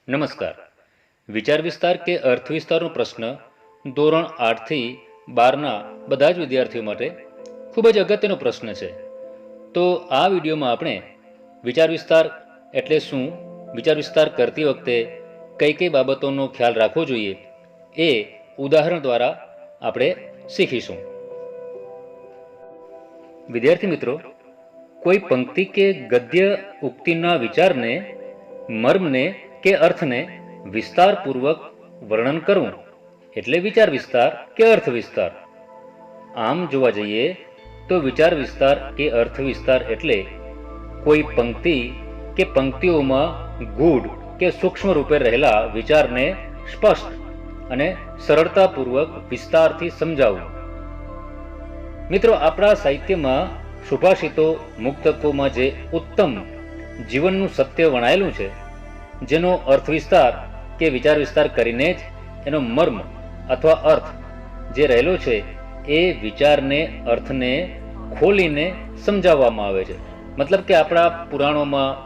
નમસ્કાર. વિચાર વિસ્તાર કે અર્થ વિસ્તારનો પ્રશ્ન ધોરણ 8 થી 12ના બધા જ વિદ્યાર્થીઓ માટે ખૂબ જ અગત્યનો પ્રશ્ન છે. તો આ વિડીયોમાં આપણે વિચાર વિસ્તાર એટલે શું, વિચાર વિસ્તાર કરતી વખતે કઈ કઈ બાબતોનો ખ્યાલ રાખવો જોઈએ એ ઉદાહરણ દ્વારા આપણે શીખીશું. વિદ્યાર્થી મિત્રો, કોઈ પંક્તિ કે ગદ્ય ઉક્તિના વિચારને, મર્મને કે અર્થને વિસ્તારપૂર્વક વર્ણન કરવું એટલે વિચાર વિસ્તાર કે અર્થ વિસ્તાર. આમ જોવા જઈએ તો વિચાર વિસ્તાર કે અર્થ વિસ્તાર એટલે કોઈ પંક્તિ કે પંક્તિઓમાં ગૂઢ કે સૂક્ષ્મ રૂપે રહેલા વિચારને સ્પષ્ટ અને સરળતાપૂર્વક વિસ્તારથી સમજાવવું. મિત્રો, આપણા સાહિત્યમાં સુભાષિતો, મુક્તકોમાં જે ઉત્તમ જીવનનું સત્ય વણાયેલું છે, જેનો અર્થ વિસ્તાર કે વિચાર વિસ્તાર કરીને જ એનો મર્મ અથવા અર્થ જે રહેલો છે એ વિચારને, અર્થને ખોલીને સમજાવવામાં આવે છે. મતલબ કે આપણા પુરાણોમાં,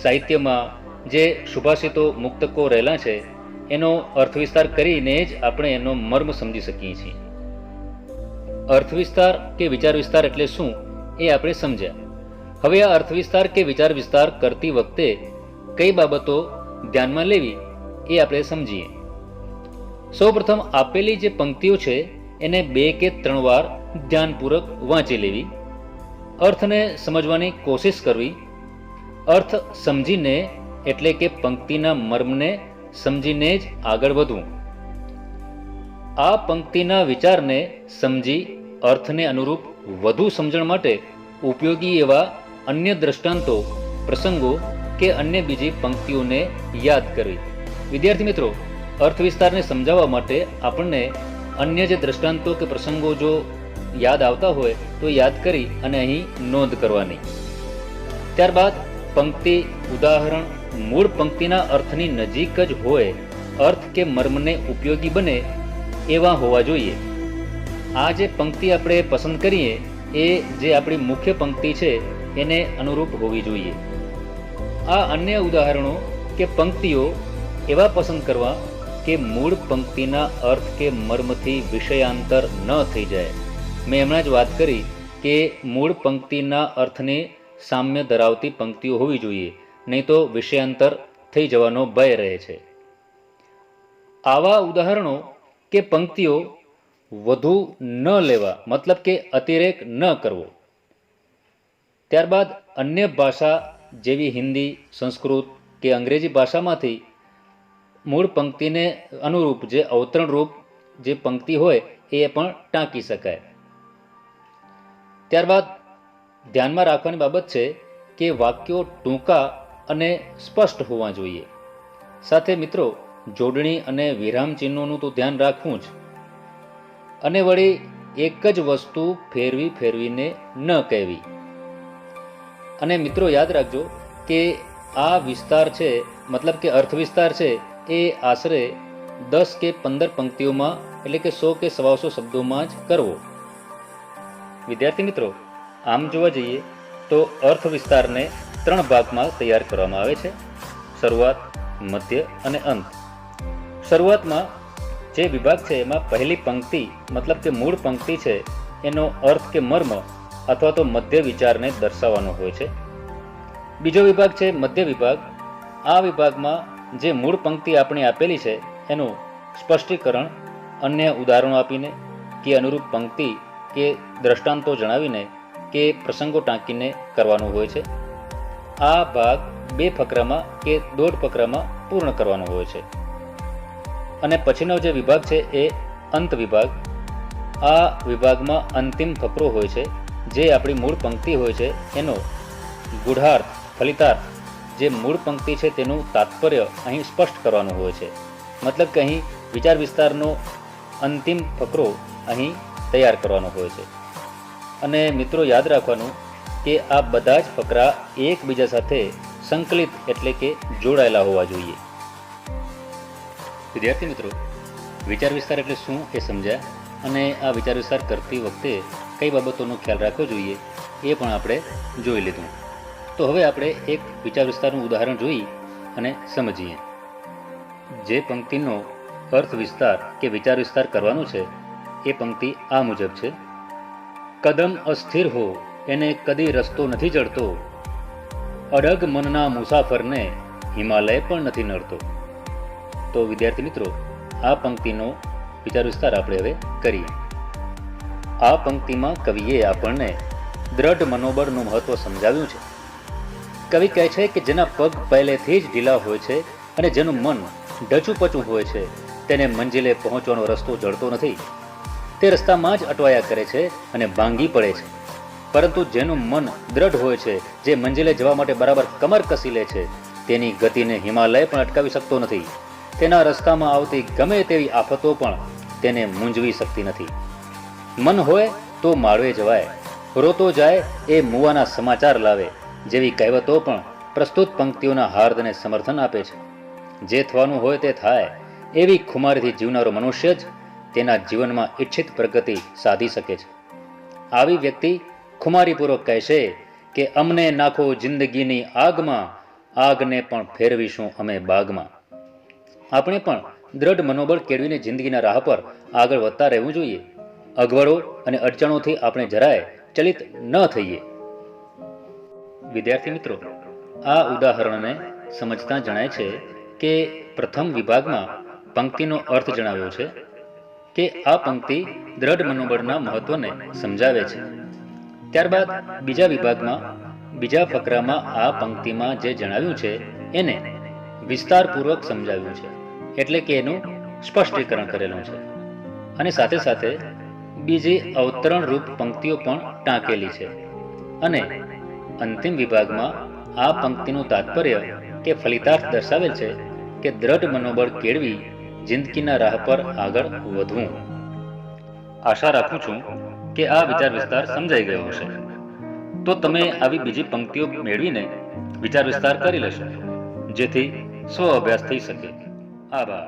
સાહિત્યમાં જે સુભાષિતો, મુક્તકો રહેલા છે એનો અર્થ વિસ્તાર કરીને જ આપણે એનો મર્મ સમજી શકીએ છીએ. અર્થ વિસ્તાર કે વિચાર વિસ્તાર એટલે શું એ આપણે સમજ્યા. હવે આ અર્થ વિસ્તાર કે વિચાર વિસ્તાર કરતી વખતે કઈ બાબતો ધ્યાનમાં લેવી એ આપણે સમજીએ. સૌપ્રથમ આપેલી જે પંક્તિઓ છે એને 2 કે 3 વાર ધ્યાનપૂર્વક વાંચી લેવી, અર્થને સમજવાની કોશિશ કરવી, અર્થ સમજીને એટલે કે પંક્તિના મર્મને સમજીને જ આગળ વધવું. આ પંક્તિના વિચારને સમજી અર્થને અનુરૂપ વધુ સમજણ માટે ઉપયોગી એવા અન્ય દ્રષ્ટાંતો, પ્રસંગો કે અન્ય બીજી પંક્તિઓને યાદ કરવી. વિદ્યાર્થી મિત્રો, અર્થ વિસ્તારને સમજાવવા માટે આપણને અન્ય જે દ્રષ્ટાંતો કે પ્રસંગો જો યાદ આવતા હોય તો યાદ કરી અને અહીં નોંધ કરવાની. ત્યારબાદ પંક્તિ, ઉદાહરણ મૂળ પંક્તિના અર્થની નજીક જ હોય, અર્થ કે મર્મને ઉપયોગી બને એવા હોવા જોઈએ. આ જે પંક્તિ આપણે પસંદ કરીએ એ જે આપણી મુખ્ય પંક્તિ છે એને અનુરૂપ હોવી જોઈએ. આ અન્ય ઉદાહરણો કે પંક્તિઓ એવા પસંદ કરવા કે મૂળ પંક્તિના અર્થ કે મર્મથી વિષયાંતર ન થઈ જાય. મેં હમણાં જ વાત કરી કે મૂળ પંક્તિના અર્થને સામ્ય ધરાવતી પંક્તિઓ હોવી જોઈએ, નહીં તો વિષયાંતર થઈ જવાનો ભય રહે છે. આવા ઉદાહરણો કે પંક્તિઓ વધુ ન લેવા, મતલબ કે અતિરેક ન કરવો. ત્યારબાદ અન્ય ભાષા જેવી હિન્દી, સંસ્કૃત કે અંગ્રેજી ભાષામાંથી મૂળ પંક્તિને અનુરૂપ જે અવતરણરૂપ જે પંક્તિ હોય એ પણ ટાંકી શકાય. ત્યારબાદ ધ્યાનમાં રાખવાની બાબત છે કે વાક્યો ટૂંકા અને સ્પષ્ટ હોવા જોઈએ. સાથે મિત્રો, જોડણી અને વિરામ ચિહ્નોનું તો ધ્યાન રાખવું જ. અને વળી એક જ વસ્તુ ફેરવી ફેરવીને ન કહેવી. અને મિત્રો યાદ રાખજો કે આ વિસ્તાર છે, મતલબ કે અર્થ વિસ્તાર છે એ આશરે 10 કે 15 પંક્તિઓમાં એટલે કે 100 કે 125 શબ્દોમાં જ કરવો. વિદ્યાર્થી મિત્રો, આમ જોવા જઈએ તો અર્થ વિસ્તારને 3 ભાગમાં તૈયાર કરવામાં આવે છે: શરૂઆત, મધ્ય અને અંત. શરૂઆતમાં જે વિભાગ છે એમાં પહેલી પંક્તિ, મતલબ કે મૂળ પંક્તિ છે એનો અર્થ કે મર્મ અથવા તો મધ્ય વિચારને દર્શાવવાનો હોય છે. બીજો વિભાગ છે મધ્ય વિભાગ. આ વિભાગમાં જે મૂળ પંક્તિ આપણી આપેલી છે એનું સ્પષ્ટીકરણ અન્ય ઉદાહરણો આપીને કે અનુરૂપ પંક્તિ કે દ્રષ્ટાંતો જણાવીને કે પ્રસંગો ટાંકીને કરવાનું હોય છે. આ ભાગ 2 ફકરામાં કે 1.5 ફકરામાં પૂર્ણ કરવાનો હોય છે. અને પછીનો જે વિભાગ છે એ અંત વિભાગ. આ વિભાગમાં અંતિમ ફકરો હોય છે, જે આપણી મૂળ પંક્તિ હોય છે એનો ગૂઢાર્થ, ફલિતાર્થ, જે મૂળ પંક્તિ છે તેનું તાત્પર્ય અહીં સ્પષ્ટ કરવાનું હોય છે. મતલબ કે અહીં વિચાર વિસ્તારનો અંતિમ ફકરો અહીં તૈયાર કરવાનો હોય છે. અને મિત્રો યાદ રાખવાનું કે આ બધા જ ફકરા એકબીજા સાથે સંકલિત એટલે કે જોડાયેલા હોવા જોઈએ. વિદ્યાર્થી મિત્રો, વિચાર વિસ્તાર એટલે શું એ સમજ્યા અને આ વિચાર વિસ્તાર કરતી વખતે કઈ બાબતોનો ખ્યાલ રાખવો જોઈએ એ પણ આપણે જોઈ લીધું. તો હવે આપણે એક વિચાર વિસ્તારનું ઉદાહરણ જોઈ અને સમજીએ. જે પંક્તિનો અર્થ વિસ્તાર કે વિચાર વિસ્તાર કરવાનો છે એ પંક્તિ આ મુજબ છે. કદમ અસ્થિર હો એને કદી રસ્તો નથી જડતો, અડગ મનના મુસાફરને હિમાલય પણ નથી નડતો. તો વિદ્યાર્થી મિત્રો, આ પંક્તિનો વિચાર વિસ્તાર આપણે હવે કરીએ. આ પંક્તિમાં કવિએ આપણને દ્રઢ મનોબળનું મહત્વ સમજાવ્યું છે. કવિ કહે છે કે જેના પગ પહેલેથી જ ઢીલા હોય છે અને જેનું મન ડચુપચું હોય છે તેને મંજિલે પહોંચવાનો રસ્તો જડતો નથી. તે રસ્તામાં જ અટવાયા કરે છે અને ભાંગી પડે છે. પરંતુ જેનું મન દ્રઢ હોય છે, જે મંજિલે જવા માટે બરાબર કમર કસી લે છે, તેની ગતિને હિમાલય પણ અટકાવી શકતો નથી. તેના રસ્તામાં આવતી ગમે તેવી આફતો પણ તેને મૂંઝવી શકતી નથી. મન હોય તો માળવે જવાય, રોતો જાય એ મુવાના સમાચાર લાવે જેવી કહેવતો પણ પ્રસ્તુત પંક્તિઓના હાર્દને સમર્થન આપે છે. જે થવાનું હોય તે થાય એવી ખુમારીથી જીવનારો મનુષ્ય જ તેના જીવનમાં ઈચ્છિત પ્રગતિ સાધી શકે છે. આવી વ્યક્તિ ખુમારીપૂર્વક કહેશે કે અમને નાખો જિંદગીની આગમાં, આગને પણ ફેરવીશું અમે બાગમાં. આપણે પણ દ્રઢ મનોબળ કેળવીને જિંદગીના રાહ પર આગળ વધતા રહેવું જોઈએ. અગવડો અને અડચણોથી આપણે જરાય ચલિત ન થઈએ. વિદ્યાર્થી મિત્રો, આ ઉદાહરણને સમજતા જણાય છે કે પ્રથમ વિભાગમાં પંક્તિનો અર્થ જણાવ્યો છે કે આ પંક્તિ દ્રઢ મનોબળના મહત્વને સમજાવે છે. ત્યારબાદ બીજા વિભાગમાં બીજા ફકરામાં આ પંક્તિમાં જે જણાવ્યું છે એને વિસ્તારપૂર્વક સમજાવ્યું છે, એટલે કે એનું સ્પષ્ટીકરણ કરેલું છે. અને સાથે સાથે બીજી અવતરણ રૂપ પંક્તિઓ પણ ટાંકેલી છે. અને અંતિમ વિભાગમાં આ પંક્તિનું તાત્પર્ય કે ફલિતાર્થ દર્શાવેલ છે કે દ્રઢ મનોબળ કેળવી જિંદગીના રાહ પર આગળ વધવું. આશા રાખું છું કે આ વિચાર વિસ્તાર સમજાઈ ગયો હશે. તો તમે આવી બીજી પંક્તિઓ મેળવીને વિચાર વિસ્તાર કરી લેશો, જેથી સ્વ અભ્યાસ થઈ શકે. આભાર.